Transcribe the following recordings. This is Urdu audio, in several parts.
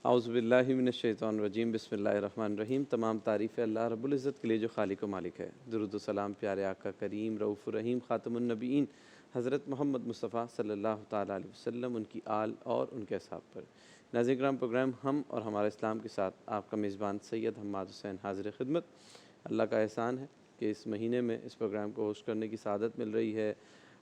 اعوذ باللہ من الشیطان الرجیم، بسم اللہ الرحمن الرحیم۔ تمام تعریف اللہ رب العزت کے لیے جو خالق و مالک ہے۔ درود و سلام پیارے آقا کریم رؤوف الرحیم خاتم النبیین حضرت محمد مصطفیٰ صلی اللہ تعالیٰ علیہ وسلم، ان کی آل اور ان کے اصحاب پر۔ ناظرین کرام، پروگرام ہم اور ہمارا اسلام کے ساتھ آپ کا میزبان سید حماد حسین حاضر خدمت۔ اللہ کا احسان ہے کہ اس مہینے میں اس پروگرام کو ہوسٹ کرنے کی سعادت مل رہی ہے۔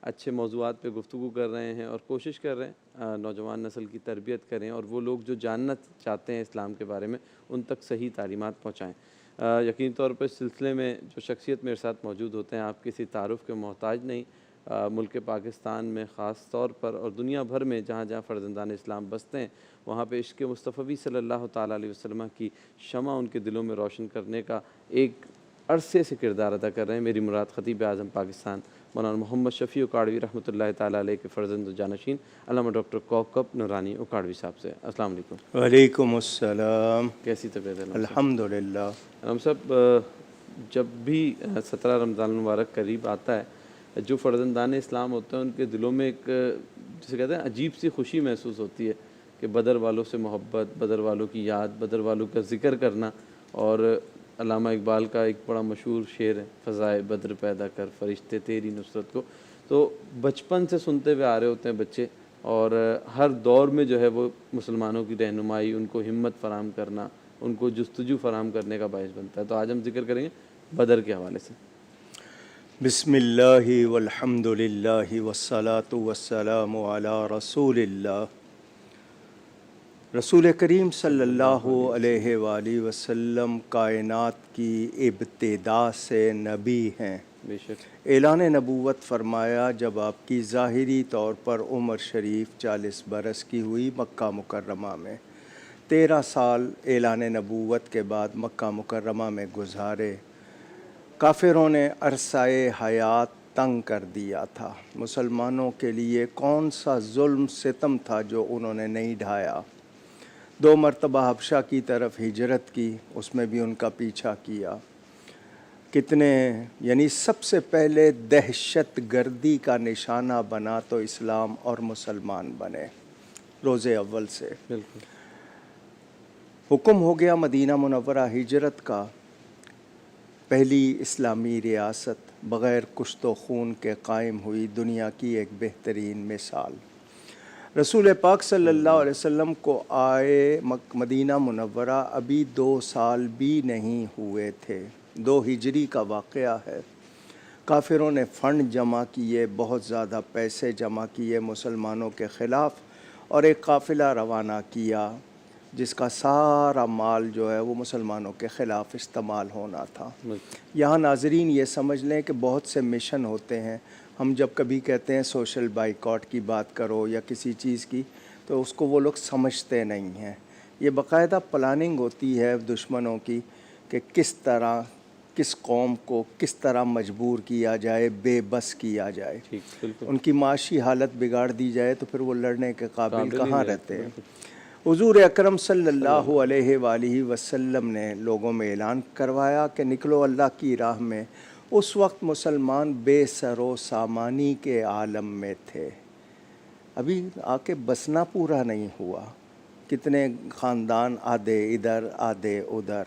اچھے موضوعات پہ گفتگو کر رہے ہیں اور کوشش کر رہے ہیں نوجوان نسل کی تربیت کریں، اور وہ لوگ جو جاننا چاہتے ہیں اسلام کے بارے میں ان تک صحیح تعلیمات پہنچائیں۔ یقین طور پر اس سلسلے میں جو شخصیت میرے ساتھ موجود ہوتے ہیں، آپ کسی تعارف کے محتاج نہیں۔ ملک پاکستان میں خاص طور پر اور دنیا بھر میں جہاں جہاں فرزندان اسلام بستے ہیں، وہاں پہ عشق مصطفی صلی اللہ تعالیٰ علیہ وسلم کی شمع ان کے دلوں میں روشن کرنے کا ایک عرصے سے کردار ادا کر رہے ہیں۔ میری مراد خطیب اعظم پاکستان مولانا محمد شفیع اکاڑوی رحمۃ اللہ تعالیٰ علیہ کے فرزند و جانشین علامہ ڈاکٹر کوکب نورانی اکاڑوی صاحب سے۔ السلام علیکم۔ وعلیکم السلام۔ کیسی طبیعت ہے علامہ صاحب؟ الحمدللہ۔ علامہ صاحب، جب بھی 17 رمضان المبارک قریب آتا ہے، جو فرزندان اسلام ہوتے ہیں ان کے دلوں میں ایک جسے کہتے ہیں عجیب سی خوشی محسوس ہوتی ہے کہ بدر والوں سے محبت، بدر والوں کی یاد، بدر والوں کا ذکر کرنا۔ اور علامہ اقبال کا ایک بڑا مشہور شعر ہے، فضائے بدر پیدا کر فرشتے تیری نصرت کو، تو بچپن سے سنتے ہوئے آ رہے ہوتے ہیں بچے، اور ہر دور میں جو ہے وہ مسلمانوں کی رہنمائی، ان کو ہمت فراہم کرنا، ان کو جستجو فراہم کرنے کا باعث بنتا ہے۔ تو آج ہم ذکر کریں گے بدر کے حوالے سے۔ بسم اللہ والحمد للہ والصلاة والسلام علی رسول اللہ۔ رسول کریم صلی اللہ علیہ وآلہ وسلم کائنات کی ابتدا سے نبی ہیں۔ بے شک۔ اعلان نبوت فرمایا جب آپ کی ظاہری طور پر عمر شریف 40 برس کی ہوئی مکہ مکرمہ میں۔ 13 سال اعلان نبوت کے بعد مکہ مکرمہ میں گزارے۔ کافروں نے عرصہ حیات تنگ کر دیا تھا۔ مسلمانوں کے لیے کون سا ظلم ستم تھا جو انہوں نے نہیں ڈھایا۔ 2 مرتبہ حبشہ کی طرف ہجرت کی، اس میں بھی ان کا پیچھا کیا۔ کتنے یعنی سب سے پہلے دہشت گردی کا نشانہ بنا تو اسلام اور مسلمان بنے روز اول سے۔ بالکل۔ حکم ہو گیا مدینہ منورہ ہجرت کا، پہلی اسلامی ریاست بغیر کشت و خون کے قائم ہوئی، دنیا کی ایک بہترین مثال۔ رسول پاک صلی اللہ علیہ وسلم کو آئے مدینہ منورہ ابھی 2 سال بھی نہیں ہوئے تھے۔ 2 ہجری کا واقعہ ہے۔ کافروں نے فنڈ جمع کیے، بہت زیادہ پیسے جمع کیے مسلمانوں کے خلاف، اور ایک قافلہ روانہ کیا جس کا سارا مال جو ہے وہ مسلمانوں کے خلاف استعمال ہونا تھا۔ یہاں ناظرین یہ سمجھ لیں کہ بہت سے مشن ہوتے ہیں۔ ہم جب کبھی کہتے ہیں سوشل بائیکاٹ کی بات کرو یا کسی چیز کی، تو اس کو وہ لوگ سمجھتے نہیں ہیں۔ یہ باقاعدہ پلاننگ ہوتی ہے دشمنوں کی کہ کس طرح کس قوم کو کس طرح مجبور کیا جائے، بے بس کیا جائے، ان کی معاشی حالت بگاڑ دی جائے، تو پھر وہ لڑنے کے قابل کہاں رہتے ہیں۔ حضور اکرم صلی اللہ علیہ وآلہ وسلم نے لوگوں میں اعلان کروایا کہ نکلو اللہ کی راہ میں۔ اس وقت مسلمان بے سر و سامانی کے عالم میں تھے، ابھی آ کے بسنا پورا نہیں ہوا۔ کتنے خاندان آدھے ادھر آدھے ادھر،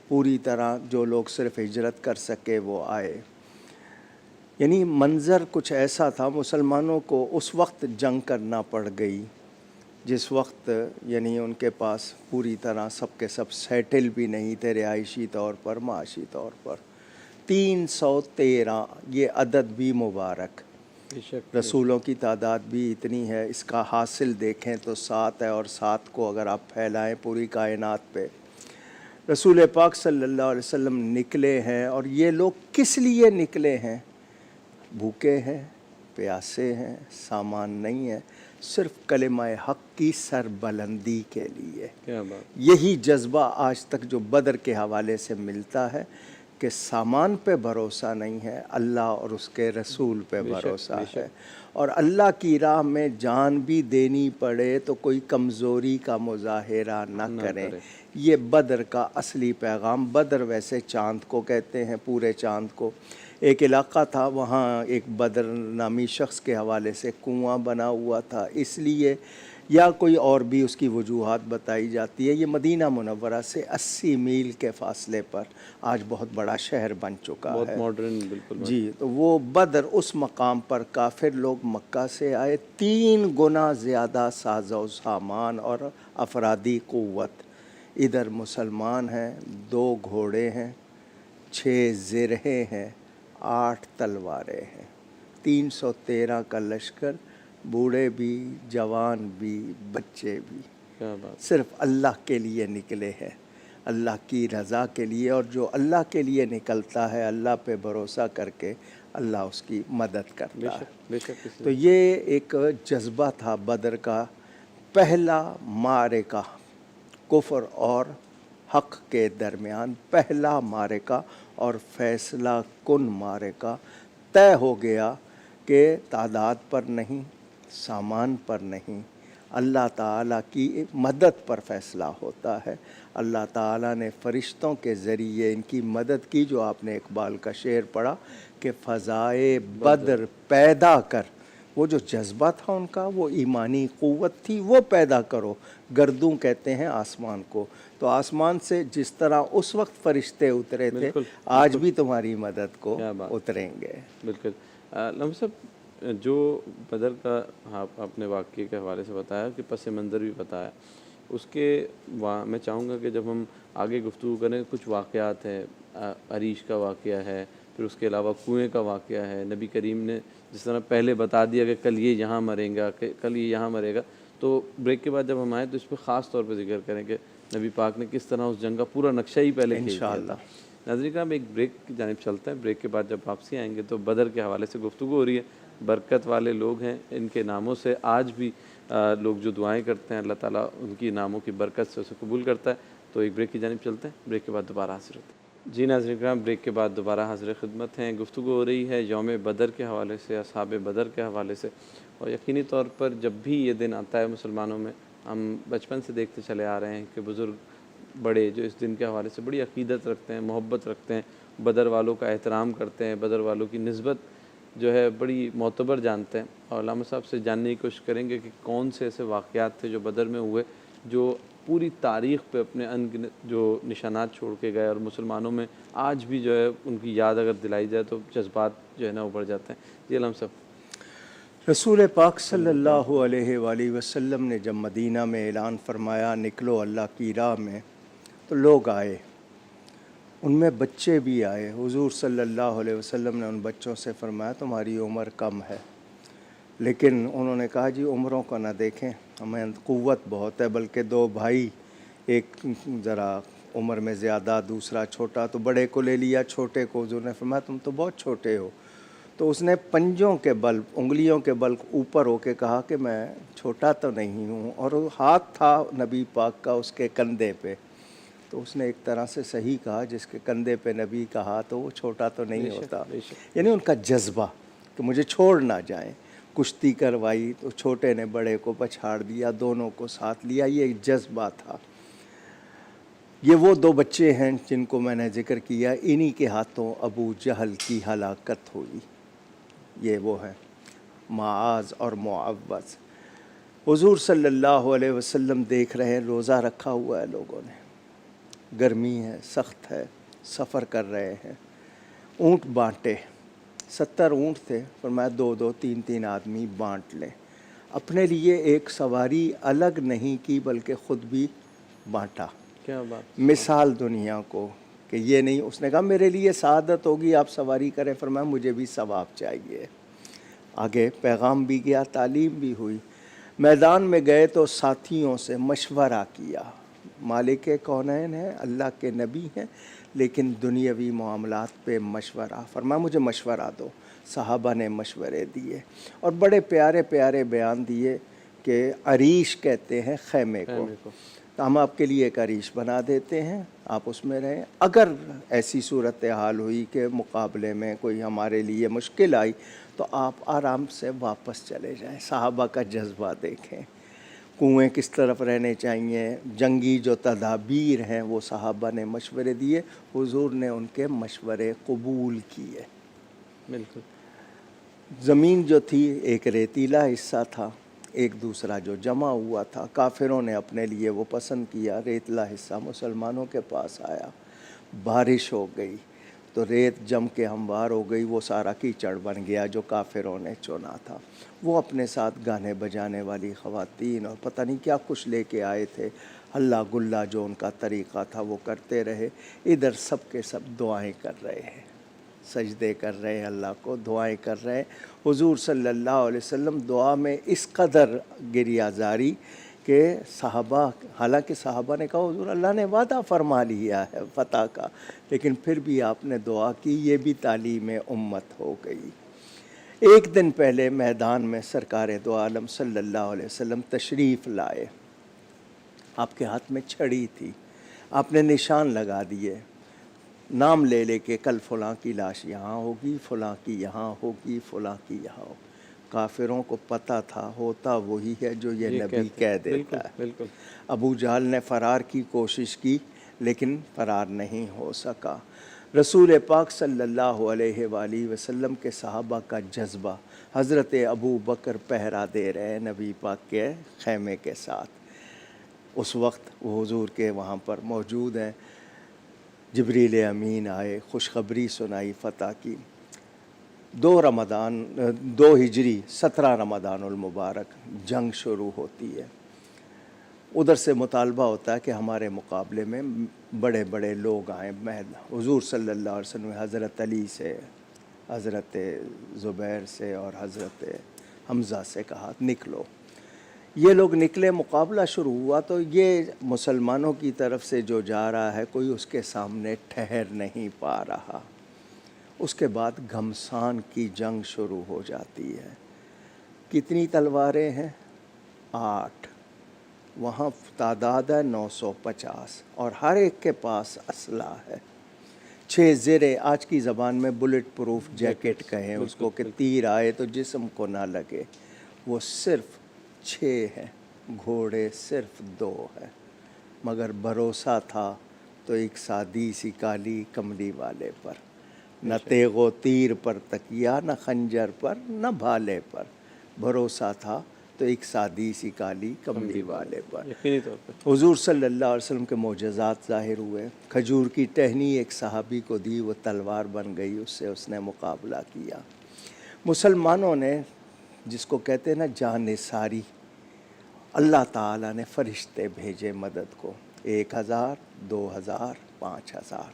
پوری طرح جو لوگ صرف ہجرت کر سکے وہ آئے۔ یعنی منظر کچھ ایسا تھا، مسلمانوں کو اس وقت جنگ کرنا پڑ گئی جس وقت یعنی ان کے پاس پوری طرح سب کے سب سیٹل بھی نہیں تھے رہائشی طور پر، معاشی طور پر۔ 313 یہ عدد بھی مبارک، رسولوں کی تعداد بھی اتنی ہے۔ اس کا حاصل دیکھیں تو 7 ہے، اور 7 کو اگر آپ پھیلائیں پوری کائنات پہ۔ رسول پاک صلی اللہ علیہ وسلم نکلے ہیں، اور یہ لوگ کس لیے نکلے ہیں؟ بھوکے ہیں، پیاسے ہیں، سامان نہیں ہے، صرف کلمہ حق کی سربلندی کے لیے۔ یہی جذبہ آج تک جو بدر کے حوالے سے ملتا ہے کہ سامان پہ بھروسہ نہیں ہے، اللہ اور اس کے رسول پہ بھروسہ ہے، اور اللہ کی راہ میں جان بھی دینی پڑے تو کوئی کمزوری کا مظاہرہ نہ کریں۔ یہ بدر کا اصلی پیغام۔ بدر ویسے چاند کو کہتے ہیں، پورے چاند کو، ایک علاقہ تھا وہاں ایک بدر نامی شخص کے حوالے سے کنواں بنا ہوا تھا، اس لیے یا کوئی اور بھی اس کی وجوہات بتائی جاتی ہے۔ یہ مدینہ منورہ سے 80 میل کے فاصلے پر آج بہت بڑا شہر بن چکا بہت ہے۔ ماڈرن، بالکل جی، تو وہ بدر اس مقام پر کافر لوگ مکہ سے آئے، 3 گنا زیادہ ساز و سامان اور افرادی قوت۔ ادھر مسلمان ہیں، 2 گھوڑے ہیں، 6 زرہیں ہیں، 8 تلواریں ہیں، 313 کا لشکر، بوڑھے بھی، جوان بھی، بچے بھی، کیا بات، صرف اللہ کے لیے نکلے ہیں، اللہ کی رضا کے لیے۔ اور جو اللہ کے لیے نکلتا ہے، اللہ پہ بھروسہ کر کے، اللہ اس کی مدد بے کرتا ہے۔ شک بے شک، تو یہ ایک جذبہ تھا بدر کا، پہلا معرکہ کفر اور حق کے درمیان، پہلا معرکہ اور فیصلہ کن معرکہ طے ہو گیا کہ تعداد پر نہیں، سامان پر نہیں، اللہ تعالیٰ کی مدد پر فیصلہ ہوتا ہے۔ اللہ تعالیٰ نے فرشتوں کے ذریعے ان کی مدد کی، جو آپ نے اقبال کا شعر پڑھا کہ فضائے بدر پیدا کر۔ وہ جو جذبہ تھا ان کا، وہ ایمانی قوت تھی، وہ پیدا کرو۔ گردوں کہتے ہیں آسمان کو، تو آسمان سے جس طرح اس وقت فرشتے اترے تھے، بالکل، آج بھی تمہاری مدد کو کیا بات، اتریں گے۔ بالکل۔ لمحہ صاحب، جو بدر کا آپ نے واقعے کے حوالے سے بتایا کہ پس منظر بھی بتایا، اس کے میں چاہوں گا کہ جب ہم آگے گفتگو کریں، کچھ واقعات ہیں، عریش کا واقعہ ہے، پھر اس کے علاوہ کنویں کا واقعہ ہے۔ نبی کریم نے جس طرح پہلے بتا دیا کہ کل یہ یہاں مریں گا، کہ کل یہ یہاں مرے گا، تو بریک کے بعد جب ہم آئیں تو اس پہ خاص طور پہ ذکر کریں کہ نبی پاک نے کس طرح اس جنگ کا پورا نقشہ ہی پہلے کھینچ دیا تھا۔ ناظرین کرام، ایک بریک کی جانب چلتا ہے، بریک کے بعد جب واپسی آئیں گے تو بدر کے حوالے سے گفتگو ہو رہی ہے۔ برکت والے لوگ ہیں، ان کے ناموں سے آج بھی لوگ جو دعائیں کرتے ہیں، اللہ تعالیٰ ان کی ناموں کی برکت سے اسے قبول کرتا ہے۔ تو ایک بریک کی جانب چلتے ہیں، بریک کے بعد دوبارہ حاضر ہوتے ہیں۔ جی ناظرین کرام، بریک کے بعد دوبارہ حاضر خدمت ہیں۔ گفتگو ہو رہی ہے یوم بدر کے حوالے سے، اصحاب بدر کے حوالے سے، اور یقینی طور پر جب بھی یہ دن آتا ہے مسلمانوں میں، ہم بچپن سے دیکھتے چلے آ رہے ہیں کہ بزرگ بڑے جو اس دن کے حوالے سے بڑی عقیدت رکھتے ہیں، محبت رکھتے ہیں، بدر والوں کا احترام کرتے ہیں، بدر والوں کی نسبت جو ہے بڑی معتبر جانتے ہیں۔ اور علامہ صاحب سے جاننے کی کوشش کریں گے کہ کون سے ایسے واقعات تھے جو بدر میں ہوئے، جو پوری تاریخ پہ اپنے انگنت جو نشانات چھوڑ کے گئے، اور مسلمانوں میں آج بھی جو ہے ان کی یاد اگر دلائی جائے تو جذبات جو ہے نا ابھر جاتے ہیں۔ جی علامہ صاحب۔ رسول پاک صلی اللہ علیہ وآلہ وسلم نے جب مدینہ میں اعلان فرمایا نکلو اللہ کی راہ میں، تو لوگ آئے، ان میں بچے بھی آئے۔ حضور صلی اللہ علیہ وسلم نے ان بچوں سے فرمایا تمہاری عمر کم ہے، لیکن انہوں نے کہا جی عمروں کو نہ دیکھیں، ہمیں قوت بہت ہے، بلکہ 2 بھائی، ایک ذرا عمر میں زیادہ، دوسرا چھوٹا، تو بڑے کو لے لیا، چھوٹے کو حضور نے فرمایا تم تو بہت چھوٹے ہو۔ تو اس نے پنجوں کے بل، انگلیوں کے بل اوپر ہو کے کہا کہ میں چھوٹا تو نہیں ہوں، اور ہاتھ تھا نبی پاک کا اس کے کندھے پہ، تو اس نے ایک طرح سے صحیح کہا، جس کے کندھے پہ نبی کا ہاتھ ہو وہ چھوٹا تو نہیں ہوتا۔ یعنی ان کا جذبہ کہ مجھے چھوڑ نہ جائیں، کشتی کروائی تو چھوٹے نے بڑے کو پچھاڑ دیا، دونوں کو ساتھ لیا، یہ ایک جذبہ تھا۔ یہ وہ 2 بچے ہیں جن کو میں نے ذکر کیا، انہی کے ہاتھوں ابو جہل کی ہلاکت ہوئی۔ یہ وہ ہیں معاذ اور معوذ۔ حضور صلی اللہ علیہ وسلم دیکھ رہے ہیں، روزہ رکھا ہوا ہے لوگوں نے، گرمی ہے، سخت ہے، سفر کر رہے ہیں، اونٹ بانٹے، 70 اونٹ تھے، فرمایا 2-2 3-3 آدمی بانٹ لیں۔ اپنے لیے ایک سواری الگ نہیں کی بلکہ خود بھی بانٹا۔ کیا بات، مثال دنیا کو کہ یہ نہیں، اس نے کہا میرے لیے سعادت ہوگی آپ سواری کریں، فرمایا مجھے بھی ثواب چاہیے۔ آگے پیغام بھی گیا، تعلیم بھی ہوئی۔ میدان میں گئے تو ساتھیوں سے مشورہ کیا، مالک کونین ہیں، اللہ کے نبی ہیں، لیکن دنیاوی معاملات پہ مشورہ، فرمایا مجھے مشورہ دو۔ صحابہ نے مشورے دیے اور بڑے پیارے پیارے بیان دیے کہ عریش کہتے ہیں خیمے کو، تو ہم آپ کے لیے ایک عریش بنا دیتے ہیں، آپ اس میں رہیں، اگر ایسی صورتحال ہوئی کہ مقابلے میں کوئی ہمارے لیے مشکل آئی تو آپ آرام سے واپس چلے جائیں۔ صحابہ کا جذبہ دیکھیں، کنویں کس طرف رہنے چاہیے، جنگی جو تدابیر ہیں وہ صحابہ نے مشورے دیے، حضور نے ان کے مشورے قبول کیے۔ بالکل زمین جو تھی ایک ریتیلا حصہ تھا، ایک دوسرا جو جمع ہوا تھا، کافروں نے اپنے لیے وہ پسند کیا، ریتلا حصہ مسلمانوں کے پاس آیا، بارش ہو گئی تو ریت جم کے ہموار ہو گئی، وہ سارا کیچڑ بن گیا جو کافروں نے چنا تھا۔ وہ اپنے ساتھ گانے بجانے والی خواتین اور پتہ نہیں کیا کچھ لے کے آئے تھے، ہلا گلا جو ان کا طریقہ تھا وہ کرتے رہے۔ ادھر سب کے سب دعائیں کر رہے ہیں، سجدے کر رہے ہیں، اللہ کو دعائیں کر رہے ہیں۔ حضور صلی اللہ علیہ وسلم دعا میں اس قدر گریہ زاری کہ صحابہ، حالانکہ صحابہ نے کہا حضور اللہ نے وعدہ فرما لیا ہے فتح کا، لیکن پھر بھی آپ نے دعا کی، یہ بھی تعلیم امت ہو گئی۔ ایک دن پہلے میدان میں سرکار دو عالم صلی اللہ علیہ وسلم تشریف لائے، آپ کے ہاتھ میں چھڑی تھی، آپ نے نشان لگا دیے، نام لے لے کے کل فلاں کی لاش یہاں ہوگی، فلاں کی یہاں ہوگی، فلاں کی یہاں ہوگی۔ کافروں کو پتہ تھا ہوتا وہی ہے جو یہ نبی کہہ دیتا ہے۔ بالکل ابو جہل نے فرار کی کوشش کی لیکن فرار نہیں ہو سکا۔ رسول پاک صلی اللہ علیہ وآلہ وسلم کے صحابہ کا جذبہ، حضرت ابو بکر پہرا دے رہے نبی پاک کے خیمے کے ساتھ، اس وقت وہ حضور کے وہاں پر موجود ہیں۔ جبریل امین آئے، خوشخبری سنائی فتح کی۔ 2 ہجری 17 رمضان المبارک جنگ شروع ہوتی ہے۔ ادھر سے مطالبہ ہوتا ہے کہ ہمارے مقابلے میں بڑے بڑے لوگ آئیں۔ حضور صلی اللہ علیہ وسلم حضرت علی سے، حضرت زبیر سے اور حضرت حمزہ سے کہا نکلو۔ یہ لوگ نکلے، مقابلہ شروع ہوا تو یہ مسلمانوں کی طرف سے جو جا رہا ہے کوئی اس کے سامنے ٹھہر نہیں پا رہا۔ اس کے بعد گھمسان کی جنگ شروع ہو جاتی ہے۔ کتنی تلواریں ہیں؟ 8۔ وہاں تعداد ہے 950 اور ہر ایک کے پاس اسلحہ ہے۔ 6 زرے، آج کی زبان میں بلٹ پروف جیکٹ کہیں اس کو، کہ تیر آئے تو جسم کو نہ لگے۔ وہ صرف 6 ہیں، گھوڑے صرف 2 ہیں، مگر بھروسہ تھا تو ایک سادی سی کالی کملی والے پر، نہ تیغ و تیر پر تکیہ، نہ خنجر پر، نہ بھالے پر، بھروسہ تھا تو ایک سادی سی کالی کملی والے پر۔ یقینی طور پر حضور صلی اللہ علیہ وسلم کے معجزات ظاہر ہوئے۔ کھجور کی ٹہنی ایک صحابی کو دی، وہ تلوار بن گئی، اس سے اس نے مقابلہ کیا۔ مسلمانوں نے، جس کو کہتے ہیں نا جان ساری، اللہ تعالیٰ نے فرشتے بھیجے مدد کو، 1000، 2000، 5000،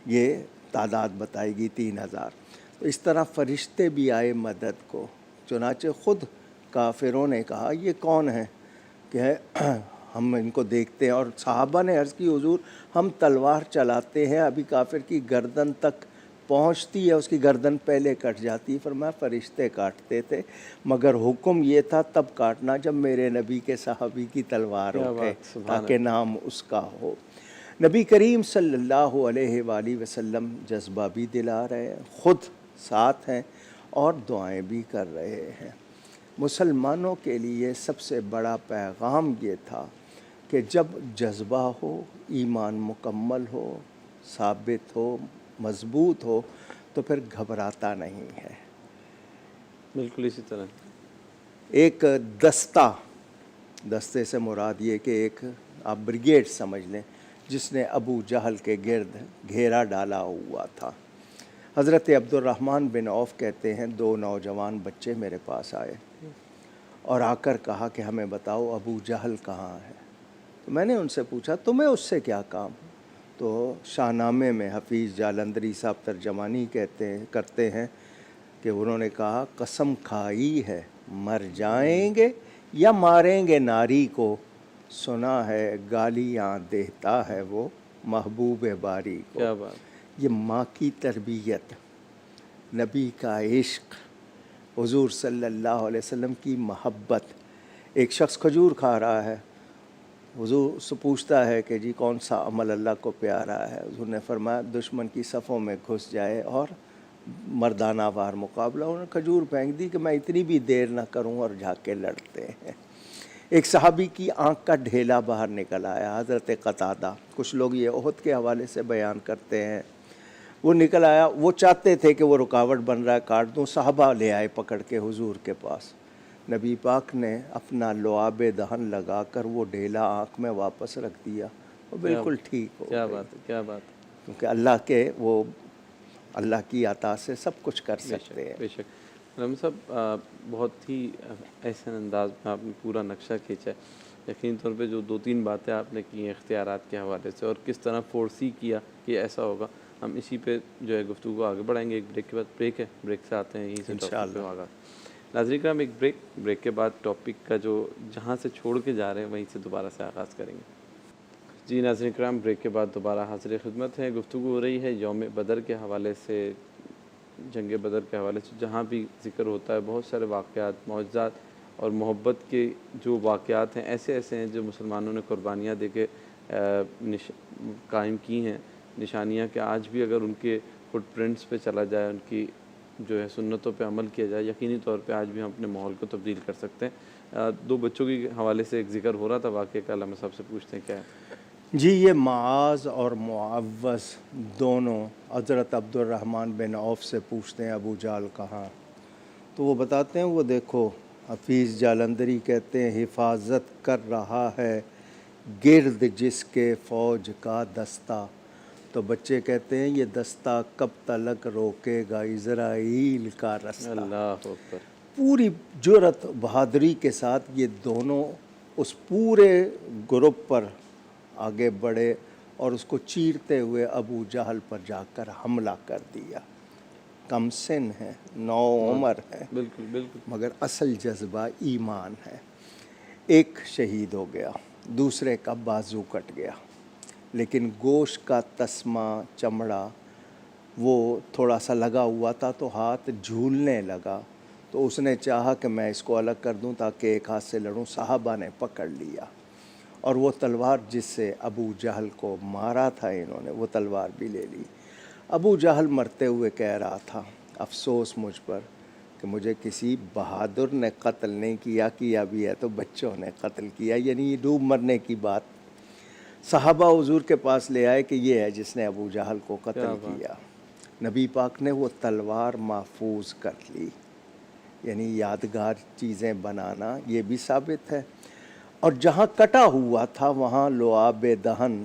یہ تعداد بتائی گئی 3000۔ تو اس طرح فرشتے بھی آئے مدد کو۔ چنانچہ خود کافروں نے کہا یہ کون ہیں کہ ہم ان کو دیکھتے ہیں، اور صحابہ نے عرض کی حضور ہم تلوار چلاتے ہیں، ابھی کافر کی گردن تک پہنچتی ہے، اس کی گردن پہلے کٹ جاتی۔ فرمایا فرشتے کاٹتے تھے، مگر حکم یہ تھا تب کاٹنا جب میرے نبی کے صحابی کی تلوار اٹھے، تاکہ نام اس کا ہو۔ نبی کریم صلی اللہ علیہ وآلہ وسلم جذبہ بھی دلا رہے ہیں، خود ساتھ ہیں اور دعائیں بھی کر رہے ہیں۔ مسلمانوں کے لیے سب سے بڑا پیغام یہ تھا کہ جب جذبہ ہو، ایمان مکمل ہو، ثابت ہو، مضبوط ہو، تو پھر گھبراتا نہیں ہے۔ بالکل اسی طرح ایک دستے سے مراد یہ کہ ایک آپ بریگیڈ سمجھ لیں، جس نے ابو جہل کے گرد گھیرا ڈالا ہوا تھا۔ حضرت عبد الرحمن بن عوف کہتے ہیں 2 نوجوان بچے میرے پاس آئے اور آ کر کہا کہ ہمیں بتاؤ ابو جہل کہاں ہے۔ تو میں نے ان سے پوچھا تمہیں اس سے کیا کام؟ تو شاہ نامے میں حفیظ جالندری صاحب ترجمانی کرتے ہیں کہ انہوں نے کہا قسم کھائی ہے مر جائیں گے یا ماریں گے ناری کو، سنا ہے گالیاں دیتا ہے وہ محبوب باری کو۔ کیا بات! یہ ماں کی تربیت، نبی کا عشق، حضور صلی اللہ علیہ وسلم کی محبت۔ ایک شخص کھجور کھا رہا ہے، حضور سے پوچھتا ہے کہ جی کون سا عمل اللہ کو پیارا ہے؟ حضور نے فرمایا دشمن کی صفوں میں گھس جائے اور مردانہ وار مقابلہ۔ انہوں نے کھجور پھینک دی کہ میں اتنی بھی دیر نہ کروں، اور جا کے لڑتے ہیں۔ ایک صحابی کی آنکھ کا ڈھیلا باہر نکل آیا، حضرت قتادہ۔ کچھ لوگ یہ احد کے حوالے سے بیان کرتے ہیں، وہ نکل آیا. وہ چاہتے تھے کہ وہ رکاوٹ بن رہا ہے کاٹ دوں. صحابہ لے آئے پکڑ کے حضور کے پاس. نبی پاک نے اپنا لعاب دہن لگا کر وہ ڈھیلا آنکھ میں واپس رکھ دیا. وہ بالکل ٹھیک ہو کیا گئی. بات ہے، کیا بات ہے. کیونکہ اللہ کی عطا سے سب کچھ کر سکتے ہیں. بے شک. رحمت صاحب بہت ہی احسن انداز میں آپ نے پورا نقشہ کھینچا ہے. یقینی طور پہ جو 2-3 باتیں آپ نے کی ہیں اختیارات کے حوالے سے، اور کس طرح فورسی کیا کہ ایسا ہوگا، ہم اسی پہ جو ہے گفتگو آگے بڑھائیں گے. ایک بریک کے بعد بریک ہے، بریک سے آتے ہیں یہیں سے ٹاپک پہ آگاہ. ناظرین کرام ایک بریک کے بعد ٹاپک کا جو جہاں سے چھوڑ کے جا رہے ہیں وہیں سے دوبارہ سے آغاز کریں گے. جی ناظرین کرام، بریک کے بعد دوبارہ حاضر خدمت ہے. گفتگو ہو رہی ہے یوم بدر کے حوالے سے، جنگ بدر کے حوالے سے. جہاں بھی ذکر ہوتا ہے بہت سارے واقعات، معجزات اور محبت کے جو واقعات ہیں ایسے ہیں جو مسلمانوں نے قربانیاں دے کے قائم کی ہیں. نشانیاں کہ آج بھی اگر ان کے فٹ پرنٹس پہ چلا جائے، ان کی جو ہے سنتوں پہ عمل کیا جائے، یقینی طور پہ آج بھی ہم اپنے ماحول کو تبدیل کر سکتے ہیں. 2 بچوں کے حوالے سے ایک ذکر ہو رہا تھا واقعہ کا، علامہ صاحب سے پوچھتے ہیں کیا ہے. جی، یہ معاذ اور معوذ دونوں حضرت عبد الرحمن بن عوف سے پوچھتے ہیں ابو جہل کہاں. تو وہ بتاتے ہیں وہ دیکھو حفیظ جالندری کہتے ہیں حفاظت کر رہا ہے گرد جس کے فوج کا دستہ. تو بچے کہتے ہیں یہ دستہ کب تلک روکے گا اسرائیل کا رستہ. اللہ اکبر. پوری جرأت بہادری کے ساتھ یہ دونوں اس پورے گروپ پر آگے بڑھے اور اس کو چیرتے ہوئے ابو جہل پر جا کر حملہ کر دیا. کم سن ہے، نو عمر ہے، بالکل بالکل، مگر اصل جذبہ ایمان ہے. ایک شہید ہو گیا، دوسرے کا بازو کٹ گیا، لیکن گوشت کا تسمہ چمڑا وہ تھوڑا سا لگا ہوا تھا تو ہاتھ جھولنے لگا. تو اس نے چاہا کہ میں اس کو الگ کر دوں تاکہ ایک ہاتھ سے لڑوں. صحابہ نے پکڑ لیا اور وہ تلوار جس سے ابو جہل کو مارا تھا انہوں نے، وہ تلوار بھی لے لی. ابو جہل مرتے ہوئے کہہ رہا تھا افسوس مجھ پر کہ مجھے کسی بہادر نے قتل نہیں کیا بھی ہے تو بچوں نے قتل کیا. یعنی یہ ڈوب مرنے کی بات. صحابہ حضور کے پاس لے آئے کہ یہ ہے جس نے ابو جہل کو قتل کیا. نبی پاک نے وہ تلوار محفوظ کر لی. یعنی یادگار چیزیں بنانا یہ بھی ثابت ہے. اور جہاں کٹا ہوا تھا وہاں لعاب دہن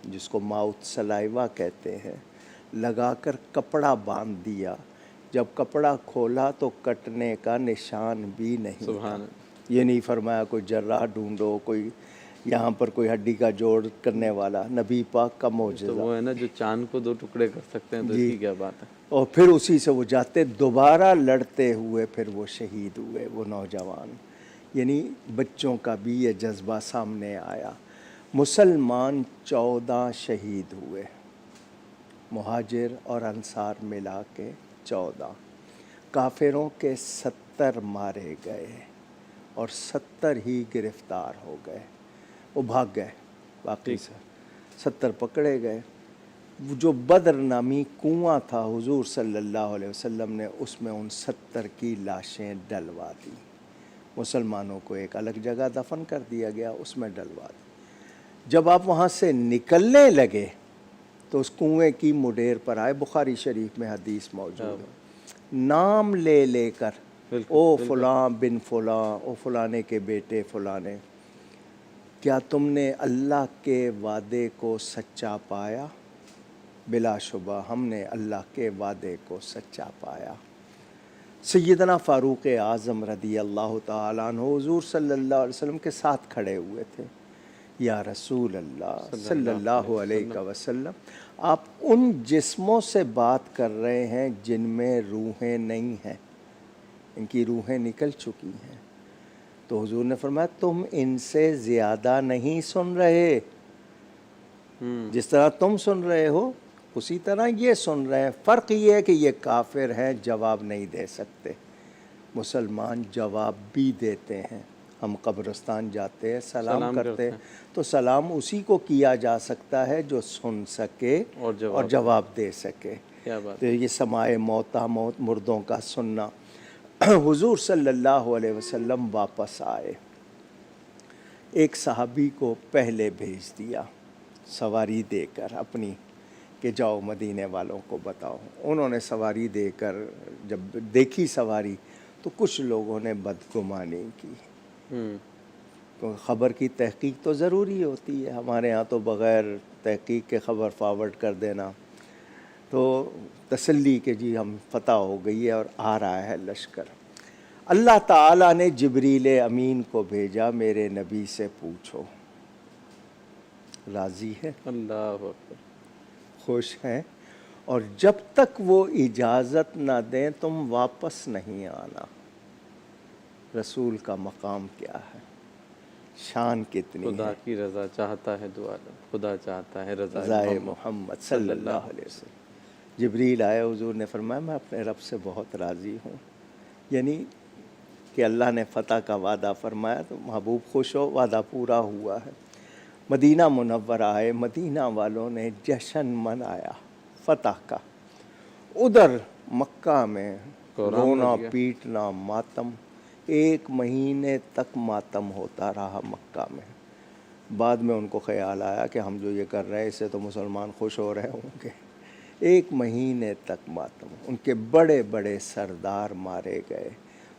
جس کو ماؤتھ سلائیوا کہتے ہیں لگا کر کپڑا باندھ دیا. جب کپڑا کھولا تو کٹنے کا نشان بھی نہیں تھا. یہ نہیں فرمایا کوئی جراح ڈھونڈو، کوئی یہاں پر کوئی ہڈی کا جوڑ کرنے والا. نبی پاک کا معجزہ. تو وہ ہے نا جو چاند کو 2 ٹکڑے کر سکتے ہیں، تو اس کی کیا بات ہے. اور پھر اسی سے وہ جاتے دوبارہ لڑتے ہوئے پھر وہ شہید ہوئے وہ نوجوان. یعنی بچوں کا بھی یہ جذبہ سامنے آیا. مسلمان 14 شہید ہوئے، مہاجر اور انصار ملا کے 14. کافروں کے 70 مارے گئے اور 70 ہی گرفتار ہو گئے. وہ بھاگ گئے، باقی 70 پکڑے گئے. جو بدر نامی کنواں تھا حضور صلی اللہ علیہ وسلم نے اس میں ان 70 کی لاشیں ڈلوا دی. مسلمانوں کو ایک الگ جگہ دفن کر دیا گیا، اس میں ڈلوا دی. جب آپ وہاں سے نکلنے لگے تو اس کنویں کی مڈیر پر آئے. بخاری شریف میں حدیث موجود ہے. نام لے لے کر او فلاں بن فلاں، او فلانے کے بیٹے فلانے، کیا تم نے اللہ کے وعدے کو سچا پایا؟ بلا شبہ ہم نے اللہ کے وعدے کو سچا پایا. سیدنا فاروق اعظم رضی اللہ تعالیٰ عنہ حضور صلی اللہ علیہ وسلم کے ساتھ کھڑے ہوئے تھے. یا رسول اللہ صلی اللہ علیہ وسلم، آپ ان جسموں سے بات کر رہے ہیں جن میں روحیں نہیں ہیں، ان کی روحیں نکل چکی ہیں. تو حضور نے فرمایا تم ان سے زیادہ نہیں سن رہے. جس طرح تم سن رہے ہو اسی طرح یہ سن رہے ہیں. فرق یہ ہے کہ یہ کافر ہیں، جواب نہیں دے سکتے. مسلمان جواب بھی دیتے ہیں. ہم قبرستان جاتے ہیں، سلام کرتے ہیں تو سلام اسی کو کیا جا سکتا ہے جو سن سکے اور جواب دے سکے. تو یہ سماع موتیٰ مردوں کا سننا. حضور صلی اللہ علیہ وسلم واپس آئے. ایک صحابی کو پہلے بھیج دیا سواری دے کر اپنی کہ جاؤ مدینے والوں کو بتاؤ۔ انہوں نے سواری دے کر جب دیکھی سواری تو کچھ لوگوں نے بدگمانی کی، کیونکہ خبر کی تحقیق تو ضروری ہوتی ہے، ہمارے ہاں تو بغیر تحقیق کے خبر فارورڈ کر دینا، تو تسلی کہ جی ہم فتح ہو گئی ہے اور آ رہا ہے لشکر۔ اللہ تعالیٰ نے جبریل امین کو بھیجا، میرے نبی سے پوچھو راضی ہے، اللہ اکبر۔ خوش ہیں، اور جب تک وہ اجازت نہ دیں تم واپس نہیں آنا۔ رسول کا مقام کیا ہے، شان کتنی خدا ہے۔ کی رضا چاہتا ہے دعا، خدا چاہتا ہے رضا رضائے محمد صلی اللہ علیہ وسلم۔ جبریل آئے، حضور نے فرمایا میں اپنے رب سے بہت راضی ہوں، یعنی کہ اللہ نے فتح کا وعدہ فرمایا تو محبوب خوش ہو، وعدہ پورا ہوا ہے۔ مدینہ منورہ آئے، مدینہ والوں نے جشن منایا فتح کا۔ ادھر مکہ میں کورام رونا مچ گیا۔ پیٹنا ماتم، 1 مہینے تک ماتم ہوتا رہا مکہ میں۔ بعد میں ان کو خیال آیا کہ ہم جو یہ کر رہے ہیں اس سے تو مسلمان خوش ہو رہے ہوں گے۔ 1 مہینے تک ماتم، ان کے بڑے بڑے سردار مارے گئے،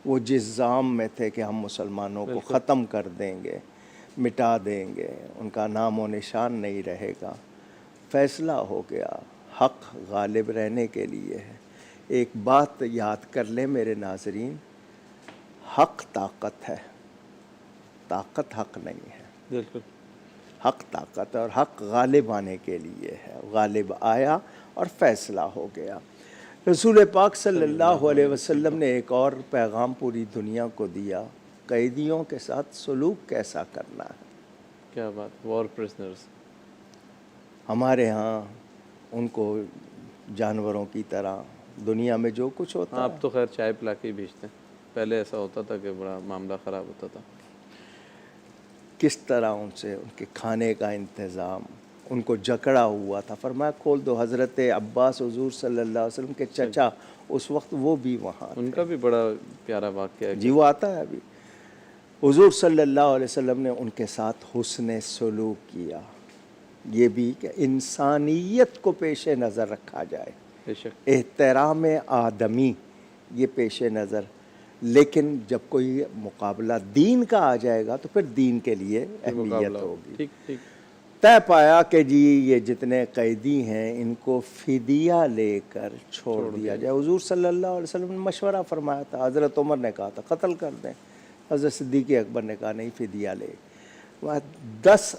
وہ جس ذام میں تھے کہ ہم مسلمانوں کو ختم کر دیں گے، مٹا دیں گے، ان کا نام و نشان نہیں رہے گا۔ فیصلہ ہو گیا، حق غالب رہنے کے لیے ہے۔ ایک بات یاد کر لیں میرے ناظرین، حق طاقت ہے، طاقت حق نہیں ہے۔ بالکل حق طاقت ہے اور حق غالب آنے کے لیے ہے، غالب آیا اور فیصلہ ہو گیا۔ رسول پاک صلی اللہ علیہ وسلم نے ایک اور پیغام پوری دنیا کو دیا، قیدیوں کے ساتھ سلوک کیسا کرنا ہے۔ کیا بات، وار پرزنرز۔ ہمارے ہاں ان کو جانوروں کی طرح دنیا میں جو کچھ ہوتا ہے، آپ تو خیر چائے پلا کے ہی بھیجتے ہیں، پہلے ایسا ہوتا تھا کہ بڑا معاملہ خراب ہوتا تھا۔ کس طرح ان سے ان کے کھانے کا انتظام، ان کو جکڑا ہوا تھا، فرمایا کھول دو۔ حضرت عباس حضور صلی اللہ علیہ وسلم کے چچا اس وقت وہ بھی وہاں ان کا بھی بڑا پیارا واقعہ ہے۔ جی وہ آتا ہے ابھی۔ حضور صلی اللہ علیہ وسلم نے ان کے ساتھ حسن سلوک کیا، یہ بھی کہ انسانیت کو پیش نظر رکھا جائے، بے شک۔ احترام آدمی یہ پیش نظر، لیکن جب کوئی مقابلہ دین کا آ جائے گا تو پھر دین کے لیے اہمیت ہوگی۔ ٹھیک ٹھیک۔ طے پایا کہ جی یہ جتنے قیدی ہیں ان کو فدیہ لے کر چھوڑ دیا جائے۔ حضور صلی اللہ علیہ وسلم نے مشورہ فرمایا تھا، حضرت عمر نے کہا تھا قتل کر دیں، حضرت صدیق اکبر نے کہا نہیں فدیہ لے۔ 10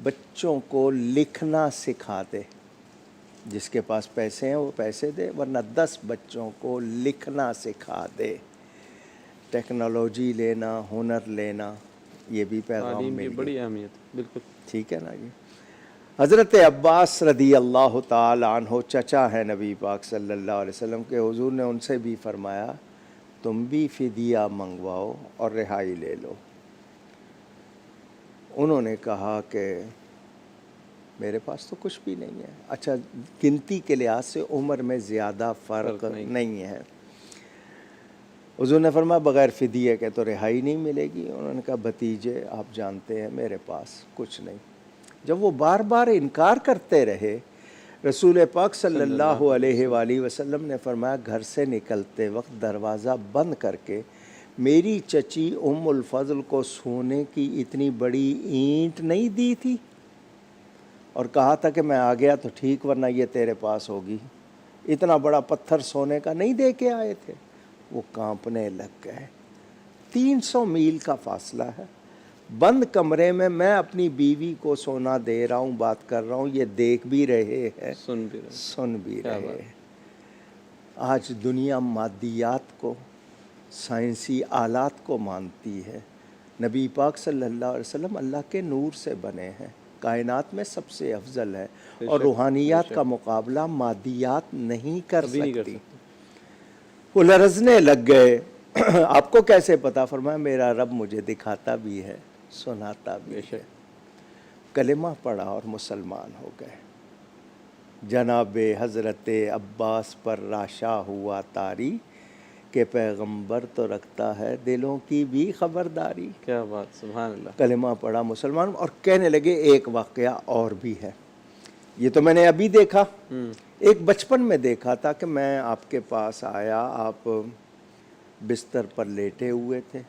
بچوں کو لکھنا سکھا دے، جس کے پاس پیسے ہیں وہ پیسے دے، ورنہ 10 بچوں کو لکھنا سکھا دے۔ ٹیکنالوجی لینا، ہنر لینا، یہ بھی پیغام تعلیم کی مل بڑی گیا۔ اہمیت ہے، بالکل۔ ٹھیک ہے نا جی۔ حضرت عباس رضی اللہ تعالی عنہ چچا ہے نبی پاک صلی اللہ علیہ وسلم کے، حضور نے ان سے بھی فرمایا تم بھی فدیہ منگواؤ اور رہائی لے لو۔ انہوں نے کہا کہ میرے پاس تو کچھ بھی نہیں ہے۔ اچھا گنتی کے لحاظ سے عمر میں زیادہ فرق نہیں ہے۔ حضور نے فرمایا بغیر فدیہ کے تو رہائی نہیں ملے گی۔ انہوں نے کہا بھتیجے آپ جانتے ہیں میرے پاس کچھ نہیں۔ جب وہ بار بار انکار کرتے رہے، رسول پاک صلی اللہ علیہ وآلہ وسلم نے فرمایا گھر سے نکلتے وقت دروازہ بند کر کے میری چچی ام الفضل کو سونے کی اتنی بڑی اینٹ نہیں دی تھی اور کہا تھا کہ میں آ گیا تو ٹھیک ورنہ یہ تیرے پاس ہوگی۔ اتنا بڑا پتھر سونے کا نہیں دے کے آئے تھے۔ وہ کانپنے لگ گئے۔ 300 میل کا فاصلہ ہے، بند کمرے میں میں اپنی بیوی کو سونا دے رہا ہوں، بات کر رہا ہوں، یہ دیکھ بھی رہے ہیں، سن بھی رہے ہیں۔ آج دنیا مادیات کو، سائنسی آلات کو مانتی ہے، نبی پاک صلی اللہ علیہ وسلم اللہ کے نور سے بنے ہیں، کائنات میں سب سے افضل ہے، اور روحانیات کا مقابلہ مادیات نہیں کر سکتی۔ وہ لرزنے لگ گئے۔ آپ کو کیسے پتا؟ فرمایا میرا رب مجھے دکھاتا بھی ہے، سناتا بھی ہے۔ کلمہ پڑھا اور مسلمان ہو گئے۔ جناب حضرت عباس پر راشا ہوا طاری کہ پیغمبر تو رکھتا ہے دلوں کی بھی خبرداری۔ کیا بات، سبحان اللہ۔ کلمہ پڑھا مسلمان، اور کہنے لگے ایک واقعہ اور بھی ہے یہ تو میں نے ابھی دیکھا، ایک بچپن میں دیکھا تھا کہ میں آپ کے پاس آیا، آپ بستر پر لیٹے ہوئے تھے.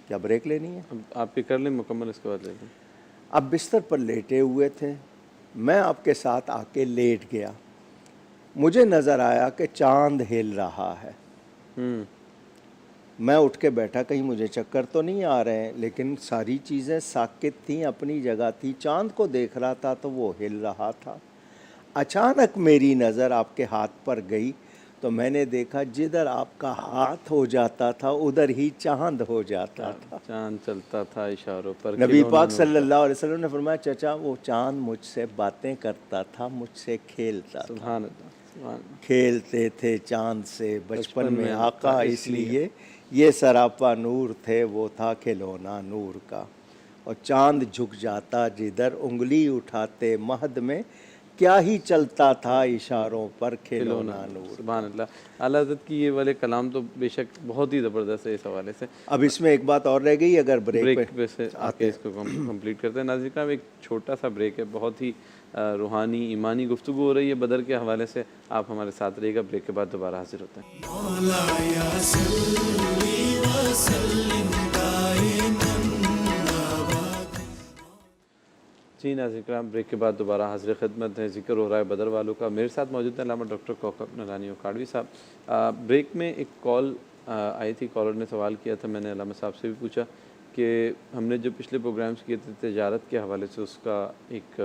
کیا بریک لینی ہے؟ اب آپ کی کر لیں مکمل، اس کے بعد لے لیں. آپ بستر پر لیٹے ہوئے تھے، میں آپ کے ساتھ آ کے لیٹ گیا. مجھے نظر آیا کہ چاند ہل رہا ہے. میں اٹھ کے بیٹھا، کہیں مجھے چکر تو نہیں آ رہے ہیں، لیکن ساری چیزیں ساکت تھیں، اپنی جگہ تھی. چاند کو دیکھ رہا تھا تو وہ ہل رہا تھا. اچانک میری نظر آپ کے ہاتھ پر گئی تو میں نے دیکھا جدھر آپ کا ہاتھ ہو جاتا تھا ادھر ہی چاند ہو جاتا تھا. چاند چلتا تھا اشاروں پر. نبی کھلونا پاک نور صلی کا. اللہ علیہ وسلم نے فرمایا چچا وہ چاند مجھ سے باتیں کرتا تھا، مجھ سے کھیلتا تھا. سبحان اللہ، سبحان اللہ. کھیلتے تھے چاند سے بچپن میں آقا، اس لیے یہ سراپا نور تھے، وہ تھا کھلونا نور کا. اور چاند جھک جاتا جدھر انگلی اٹھاتے مہد میں، کیا ہی چلتا تھا اشاروں پر کھلونا نور. سبحان اللہ. اعلیٰ حضرت کی یہ والے کلام تو بے شک بہت ہی زبردست ہے اس حوالے سے. اب اس میں ایک بات اور رہ گئی، اگر بریک پہ سے آ کے اس کو کمپلیٹ کرتے ہیں. ناظرین کرام، ایک چھوٹا سا بریک ہے، بہت ہی روحانی ایمانی گفتگو ہو رہی ہے بدر کے حوالے سے. آپ ہمارے ساتھ رہیے گا، بریک کے بعد دوبارہ حاضر ہوتے ہیں. جی ناظرین کرام، بریک کے بعد دوبارہ حاضر خدمت ہے. ذکر ہو رہا ہے بدر والوں کا. میرے ساتھ موجود ہیں علامہ ڈاکٹر کوکب نورانی اکھاڑوی صاحب. بریک میں ایک کال آئی تھی، کالر نے سوال کیا تھا، میں نے علامہ صاحب سے بھی پوچھا کہ ہم نے جو پچھلے پروگرامز کیے تھے تجارت کے حوالے سے، اس کا ایک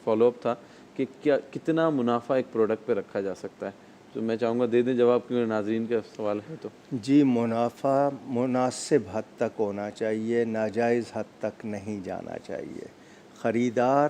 فالو اپ تھا کہ کتنا منافع ایک پروڈکٹ پہ رکھا جا سکتا ہے. تو میں چاہوں گا دے دیں جواب، کیونکہ ناظرین کا سوال ہے. تو جی، منافع مناسب حد تک ہونا چاہیے، ناجائز حد تک نہیں جانا چاہیے. خریدار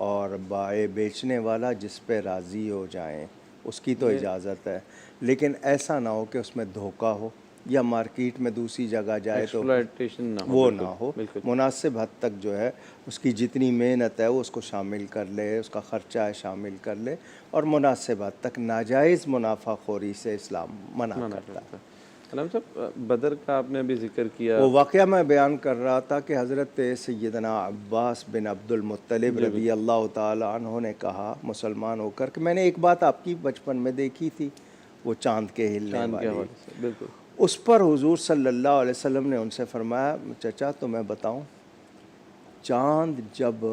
اور بائع بیچنے والا جس پہ راضی ہو جائیں اس کی تو اجازت ہے، لیکن ایسا نہ ہو کہ اس میں دھوکہ ہو یا مارکیٹ میں دوسری جگہ جائے تو ایکسپلائٹیشن نہ ہو. وہ نہ ہو. مناسب حد تک جو ہے اس کی جتنی محنت ہے وہ اس کو شامل کر لے، اس کا خرچہ ہے شامل کر لے، اور مناسب حد تک. ناجائز منافع خوری سے اسلام منع کرتا ہے. علامہ صاحب، بدر کا آپ نے ابھی ذکر کیا، وہ واقعہ میں بیان کر رہا تھا کہ حضرت سیدنا عباس بن عبد المطلب رضی اللہ تعالی عنہ نے کہا مسلمان ہو کر کہ میں نے ایک بات آپ کی بچپن میں دیکھی تھی، وہ چاند کے ہلنے والی. بالکل. اس پر حضور صلی اللہ علیہ وسلم نے ان سے فرمایا چچا تمہیں بتاؤں، چاند جب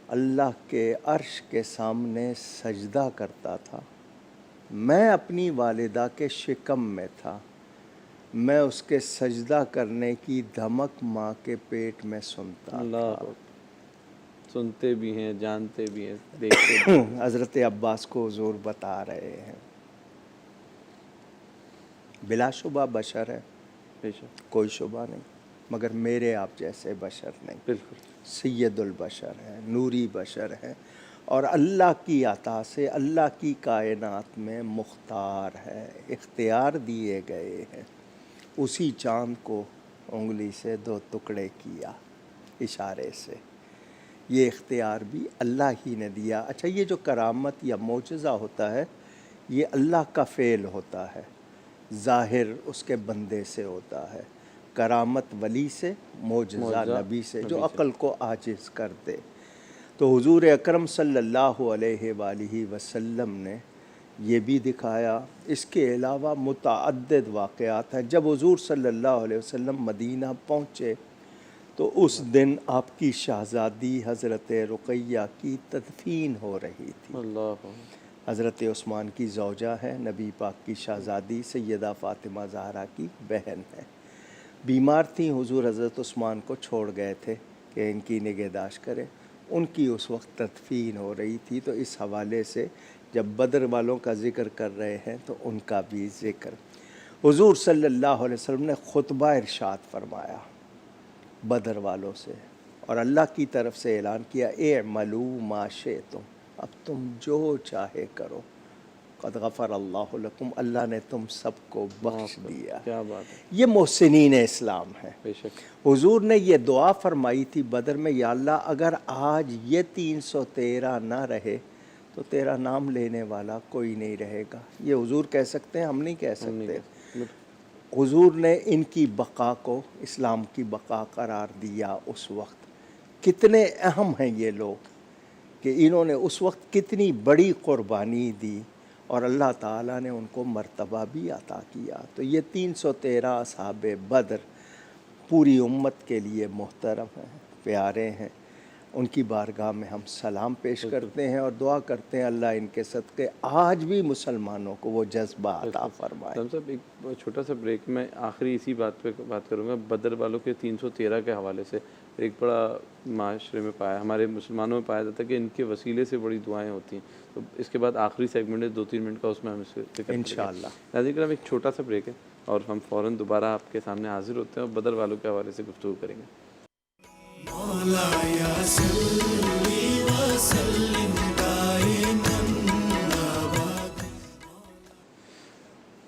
اللہ کے عرش کے سامنے سجدہ کرتا تھا، میں اپنی والدہ کے شکم میں تھا، میں اس کے سجدہ کرنے کی دھمک ماں کے پیٹ میں سنتا تھا. سنتے بھی ہیں، جانتے بھی ہیں، دیکھتے بھی ہیں. حضرت عباس کو حضور بتا رہے ہیں بلا شبہ بشر ہے، کوئی شبہ نہیں، مگر میرے آپ جیسے بشر نہیں. بالکل. سید البشر ہیں، نوری بشر ہیں، اور اللہ کی عطا سے اللہ کی کائنات میں مختار ہے، اختیار دیے گئے ہیں. اسی چاند کو انگلی سے 2 ٹکڑے کیا اشارے سے، یہ اختیار بھی اللہ ہی نے دیا. اچھا، یہ جو کرامت یا معجزہ ہوتا ہے یہ اللہ کا فعل ہوتا ہے، ظاہر اس کے بندے سے ہوتا ہے. کرامت ولی سے، معجزہ نبی سے، جو عقل کو عاجز کر دے. تو حضور اکرم صلی اللہ علیہ وآلہ وسلم نے یہ بھی دکھایا. اس کے علاوہ متعدد واقعات ہیں. جب حضور صلی اللہ علیہ وسلم مدینہ پہنچے تو اس دن آپ کی شہزادی حضرت رقیہ کی تدفین ہو رہی تھی. حضرت عثمان کی زوجہ ہے، نبی پاک کی شہزادی سیدہ فاطمہ زہرا کی بہن ہے. بیمار تھیں، حضور حضرت عثمان کو چھوڑ گئے تھے کہ ان کی نگہداشت کرے. ان کی اس وقت تدفین ہو رہی تھی. تو اس حوالے سے جب بدر والوں کا ذکر کر رہے ہیں تو ان کا بھی ذکر. حضور صلی اللہ علیہ وسلم نے خطبہ ارشاد فرمایا بدر والوں سے، اور اللہ کی طرف سے اعلان کیا اعملوا ما شئتم، اب تم جو چاہے کرو، قد غفر اللہ لکم، اللہ نے تم سب کو بخش دیا. کیا بات ہے. یہ محسنین اسلام ہے. بے شک. حضور نے یہ دعا فرمائی تھی بدر میں، یا اللہ اگر آج یہ 313 نہ رہے تو تیرا نام لینے والا کوئی نہیں رہے گا. یہ حضور کہہ سکتے ہیں، ہم نہیں کہہ سکتے. حضور نے ان کی بقا کو اسلام کی بقا قرار دیا. اس وقت کتنے اہم ہیں یہ لوگ. کہ انہوں نے اس وقت کتنی بڑی قربانی دی اور اللہ تعالیٰ نے ان کو مرتبہ بھی عطا کیا. تو یہ 313 اصحاب بدر پوری امت کے لیے محترم ہیں, پیارے ہیں. ان کی بارگاہ میں ہم سلام پیش کرتے ہیں اور دعا کرتے ہیں اللہ ان کے صدقے آج بھی مسلمانوں کو وہ جذبہ عطا فرمائے. صاحب ایک چھوٹا سا بریک میں آخری اسی بات پہ بات کروں گا. بدر والوں کے 313 کے حوالے سے ایک بڑا معاشرے میں پایا, ہمارے مسلمانوں میں پایا جاتا ہے کہ ان کے وسیلے سے بڑی دعائیں ہوتی ہیں. تو اس کے بعد آخری سیگمنٹ ہے 2-3 منٹ کا, اس میں ہم اس ذکر انشاءاللہ. ناظرین کرام ایک چھوٹا سا بریک ہے اور ہم فوراً دوبارہ آپ کے سامنے حاضر ہوتے ہیں اور بدر والوں کے حوالے سے گفتگو کریں گے.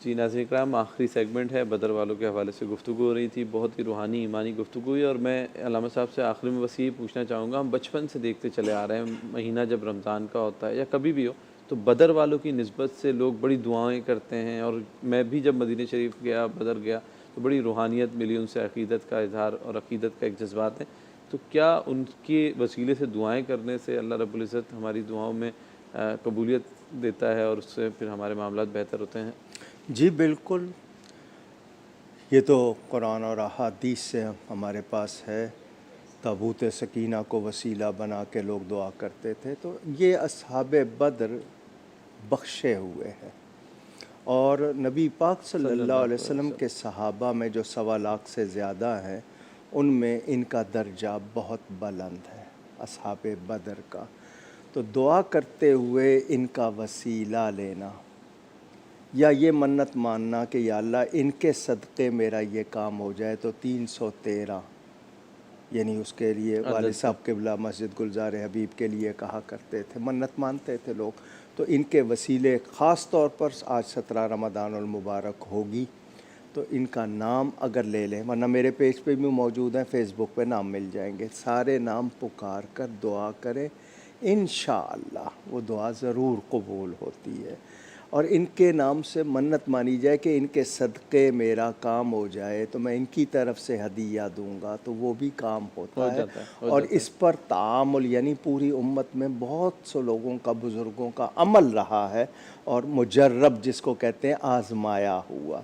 جی ناظرین کرام, آخری سیگمنٹ ہے, بدر والوں کے حوالے سے گفتگو ہو رہی تھی. بہت ہی روحانی ایمانی گفتگو ہوئی. اور میں علامہ صاحب سے آخری میں بس یہ پوچھنا چاہوں گا, ہم بچپن سے دیکھتے چلے آ رہے ہیں, مہینہ جب رمضان کا ہوتا ہے یا کبھی بھی ہو تو بدر والوں کی نسبت سے لوگ بڑی دعائیں کرتے ہیں. اور میں بھی جب مدینہ شریف گیا, بدر گیا, تو بڑی روحانیت ملی, ان سے عقیدت کا اظہار اور عقیدت کا ایک جذبات ہے. تو کیا ان کے وسیلے سے دعائیں کرنے سے اللہ رب العزت ہماری دعاؤں میں قبولیت دیتا ہے اور اس سے پھر ہمارے معاملات بہتر ہوتے ہیں؟ جی بالکل, یہ تو قرآن اور احادیث سے ہمارے پاس ہے. تابوت سکینہ کو وسیلہ بنا کے لوگ دعا کرتے تھے. تو یہ اصحاب بدر بخشے ہوئے ہیں, اور نبی پاک صلی اللہ علیہ وسلم کے صحابہ میں جو 1.25 لاکھ سے زیادہ ہیں, ان میں ان کا درجہ بہت بلند ہے اصحاب بدر کا. تو دعا کرتے ہوئے ان کا وسیلہ لینا یا یہ منت ماننا کہ یا اللہ ان کے صدقے میرا یہ کام ہو جائے, تو 313 یعنی اس کے لیے والد صاحب قبلہ مسجد گلزار حبیب کے لیے کہا کرتے تھے, منت مانتے تھے لوگ. تو ان کے وسیلے خاص طور پر آج 17 رمضان المبارک ہوگی تو ان کا نام اگر لے لیں, ورنہ میرے پیج پہ بھی موجود ہیں, فیس بک پہ نام مل جائیں گے, سارے نام پکار کر دعا کریں, انشاءاللہ وہ دعا ضرور قبول ہوتی ہے. اور ان کے نام سے منت مانی جائے کہ ان کے صدقے میرا کام ہو جائے تو میں ان کی طرف سے ہدیہ دوں گا, تو وہ بھی کام ہوتا ہے. اور اس پر تعامل یعنی پوری امت میں بہت سے لوگوں کا, بزرگوں کا عمل رہا ہے اور مجرب جس کو کہتے ہیں آزمایا ہوا.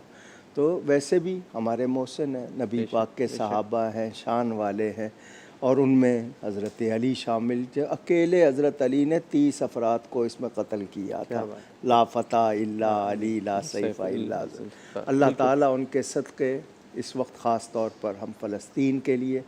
تو ویسے بھی ہمارے محسن ہیں, نبی پاک کے صحابہ ہیں, شان والے ہیں, اور ان میں حضرت علی شامل تھے. اکیلے حضرت علی نے 30 افراد کو اس میں قتل کیا تھا. لا فتح الا علی لا سیف الا. اللہ تعالیٰ ان کے صدقے اس وقت خاص طور پر ہم فلسطین کے لیے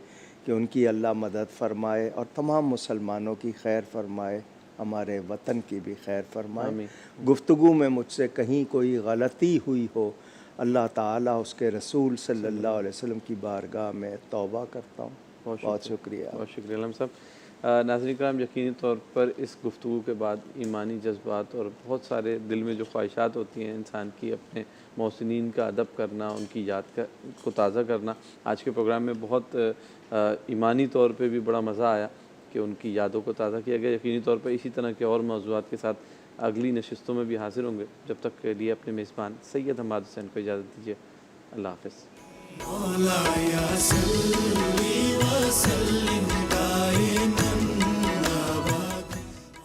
کہ ان کی اللہ مدد فرمائے اور تمام مسلمانوں کی خیر فرمائے, ہمارے وطن کی بھی خیر فرمائے. گفتگو میں مجھ سے کہیں کوئی غلطی ہوئی ہو, اللہ تعالیٰ اس کے رسول صلی اللہ علیہ وسلم کی بارگاہ میں توبہ کرتا ہوں. بہت شکریہ. بہت شکریہ علم صاحب. ناظرین کرام, یقینی طور پر اس گفتگو کے بعد ایمانی جذبات اور بہت سارے دل میں جو خواہشات ہوتی ہیں انسان کی, اپنے محسنین کا ادب کرنا, ان کی یاد کو تازہ کرنا, آج کے پروگرام میں بہت ایمانی طور پہ بھی بڑا مزہ آیا کہ ان کی یادوں کو تازہ کیا گیا. یقینی طور پر اسی طرح کے اور موضوعات کے ساتھ اگلی نشستوں میں بھی حاضر ہوں گے. جب تک کے لیے اپنے میزبان سید حماد حسین کو اجازت دیجیے. اللہ حافظ. مولا یا صلی وسلم دائما